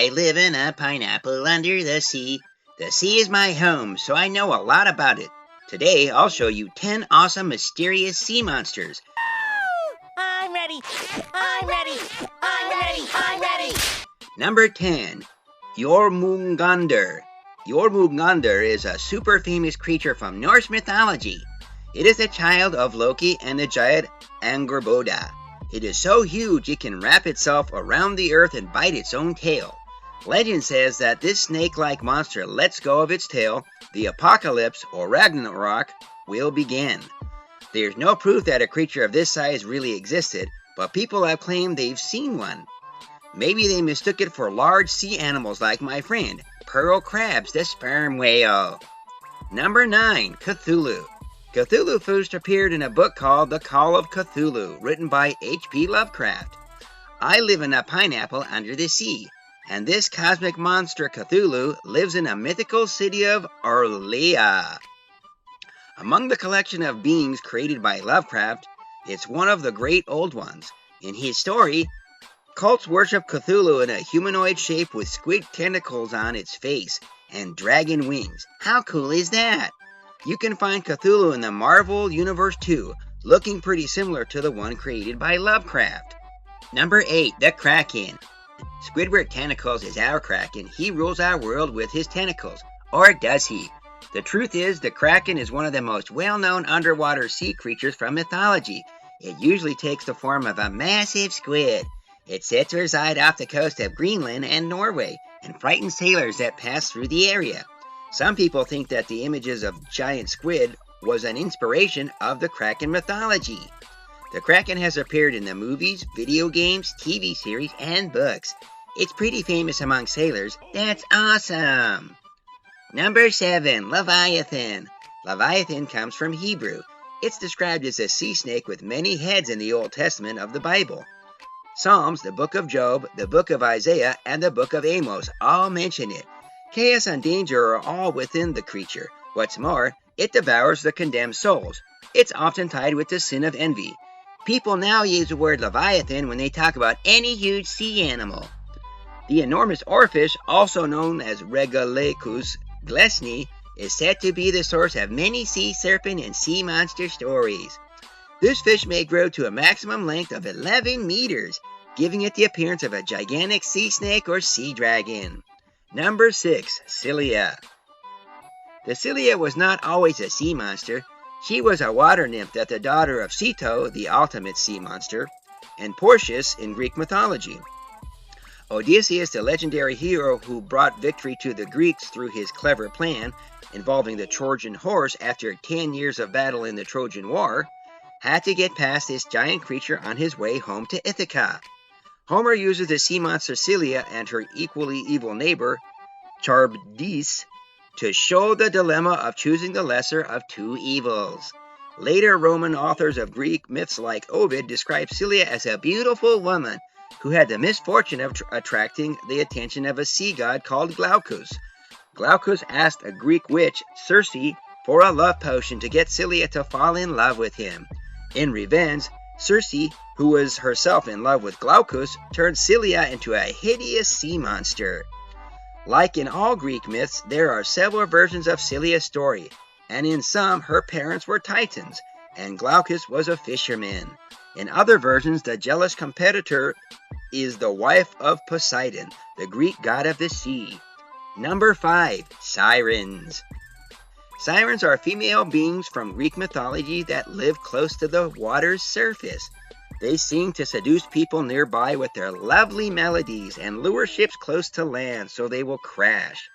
I live in a pineapple under the sea. The sea is my home, so I know a lot about it. Today, I'll show you 10 awesome, mysterious sea monsters. I'm ready. I'm ready. I'm ready. I'm ready. Number 10, Jormungandr. Jormungandr is a super famous creature from Norse mythology. It is a child of Loki and the giant Angerboda. It is so huge it can wrap itself around the earth and bite its own tail. Legend says that this snake-like monster lets go of its tail, the apocalypse or Ragnarok will begin. There's no proof that a creature of this size really existed, but people have claimed they've seen one. Maybe they mistook it for large sea animals like my friend, pearl crabs, the sperm whale. Number 9, Cthulhu. Cthulhu first appeared in a book called The Call of Cthulhu, written by H.P. Lovecraft. I live in a pineapple under the sea, and this cosmic monster Cthulhu lives in a mythical city of Orlea. Among the collection of beings created by Lovecraft, it's one of the great old ones. In his story, cults worship Cthulhu in a humanoid shape with squid tentacles on its face and dragon wings. How cool is that? You can find Cthulhu in the Marvel Universe too, looking pretty similar to the one created by Lovecraft. Number 8, the Kraken. Squidward Tentacles is our Kraken. He rules our world with his tentacles. Or does he? The truth is, the Kraken is one of the most well-known underwater sea creatures from mythology. It usually takes the form of a massive squid. It's said to reside off the coast of Greenland and Norway, and frightens sailors that pass through the area. Some people think that the images of giant squid was an inspiration of the Kraken mythology. The Kraken has appeared in the movies, video games, TV series, and books. It's pretty famous among sailors. That's awesome! Number 7, Leviathan. Leviathan comes from Hebrew. It's described as a sea snake with many heads in the Old Testament of the Bible. Psalms, the book of Job, the book of Isaiah, and the book of Amos all mention it. Chaos and danger are all within the creature. What's more, it devours the condemned souls. It's often tied with the sin of envy. People now use the word Leviathan when they talk about any huge sea animal. The enormous oarfish, also known as Regalecus glesni, is said to be the source of many sea serpent and sea monster stories. This fish may grow to a maximum length of 11 meters, giving it the appearance of a gigantic sea snake or sea dragon. Number 6, Scylla. The Scylla was not always a sea monster. She was a water nymph that the daughter of Ceto, the ultimate sea monster, and Porcius in Greek mythology. Odysseus, the legendary hero who brought victory to the Greeks through his clever plan involving the Trojan horse after 10 years of battle in the Trojan War, had to get past this giant creature on his way home to Ithaca. Homer uses the sea monster Scylla and her equally evil neighbor, Charybdis, to show the dilemma of choosing the lesser of two evils. Later Roman authors of Greek myths like Ovid describe Scylla as a beautiful woman who had the misfortune of attracting the attention of a sea god called Glaucus. Glaucus asked a Greek witch, Circe, for a love potion to get Scylla to fall in love with him. In revenge, Circe, who was herself in love with Glaucus, turned Scylla into a hideous sea monster. Like in all Greek myths, there are several versions of Scylla's story, and in some, her parents were Titans, and Glaucus was a fisherman. In other versions, the jealous competitor is the wife of Poseidon, the Greek god of the sea. Number 5, Sirens. Sirens are female beings from Greek mythology that live close to the water's surface. They sing to seduce people nearby with their lovely melodies and lure ships close to land so they will crash.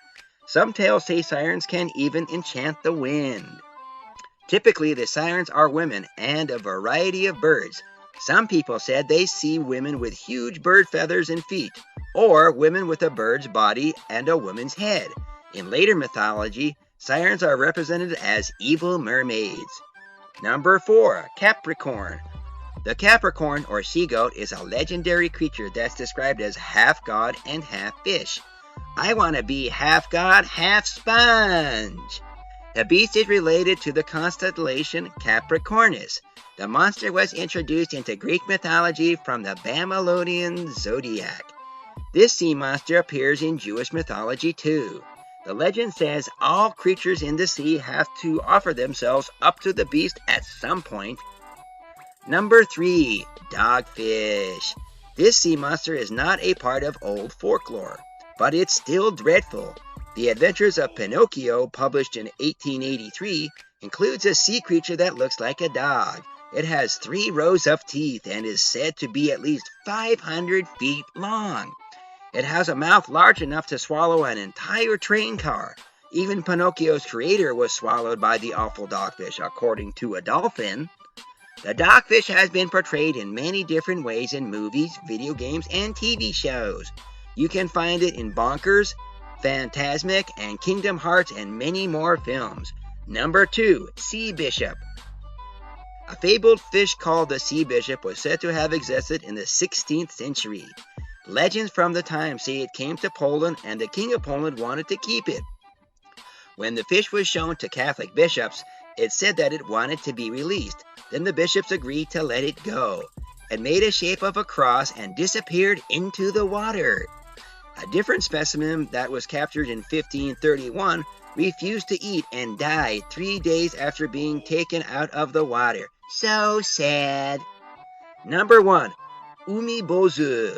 Some tales say sirens can even enchant the wind. Typically, the sirens are women and a variety of birds. Some people said they see women with huge bird feathers and feet, or women with a bird's body and a woman's head. In later mythology, sirens are represented as evil mermaids. Number 4, Capricorn. The Capricorn, or sea goat, is a legendary creature that's described as half god and half fish. I want to be half god, half sponge. The beast is related to the constellation Capricornus. The monster was introduced into Greek mythology from the Babylonian zodiac. This sea monster appears in Jewish mythology too. The legend says all creatures in the sea have to offer themselves up to the beast at some point. Number 3. Dogfish. This sea monster is not a part of old folklore, but it's still dreadful. The Adventures of Pinocchio, published in 1883, includes a sea creature that looks like a dog. It has 3 rows of teeth and is said to be at least 500 feet long. It has a mouth large enough to swallow an entire train car. Even Pinocchio's creator was swallowed by the awful dogfish, according to a dolphin. The dogfish has been portrayed in many different ways in movies, video games, and TV shows. You can find it in Bonkers, Phantasmic, and Kingdom Hearts, and many more films. Number 2. Sea Bishop. A fabled fish called the sea bishop was said to have existed in the 16th century. Legends from the time say it came to Poland and the king of Poland wanted to keep it. When the fish was shown to Catholic bishops, it said that it wanted to be released. Then the bishops agreed to let it go. It made a shape of a cross and disappeared into the water. A different specimen that was captured in 1531 refused to eat and died 3 days after being taken out of the water. So sad. Number 1. Umibozu.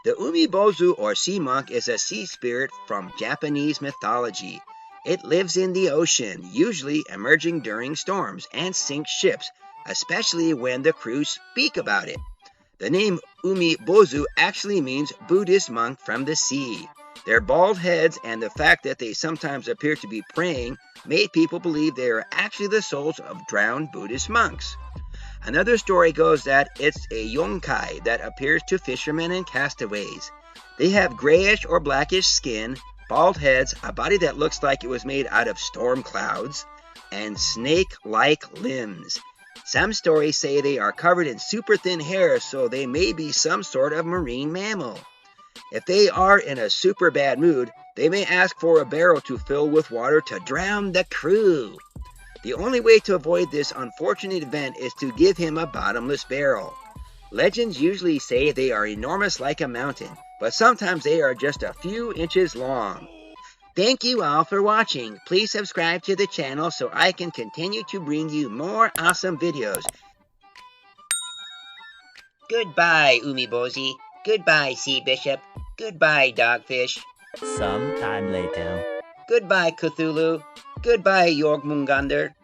The Umibozu, or sea monk, is a sea spirit from Japanese mythology. It lives in the ocean, usually emerging during storms, and sinks ships, especially when the crew speak about it. The name Umibozu actually means Buddhist monk from the sea. Their bald heads and the fact that they sometimes appear to be praying made people believe they are actually the souls of drowned Buddhist monks. Another story goes that it's a yonkai that appears to fishermen and castaways. They have grayish or blackish skin, bald heads, a body that looks like it was made out of storm clouds, and snake-like limbs. Some stories say they are covered in super thin hair, so they may be some sort of marine mammal. If they are in a super bad mood, they may ask for a barrel to fill with water to drown the crew. The only way to avoid this unfortunate event is to give him a bottomless barrel. Legends usually say they are enormous like a mountain, but sometimes they are just a few inches long. Thank you all for watching. Please subscribe to the channel so I can continue to bring you more awesome videos. Goodbye, Umibozu. Goodbye, Sea Bishop. Goodbye, Dogfish. Sometime later. Goodbye, Cthulhu. Goodbye, Jormungandr.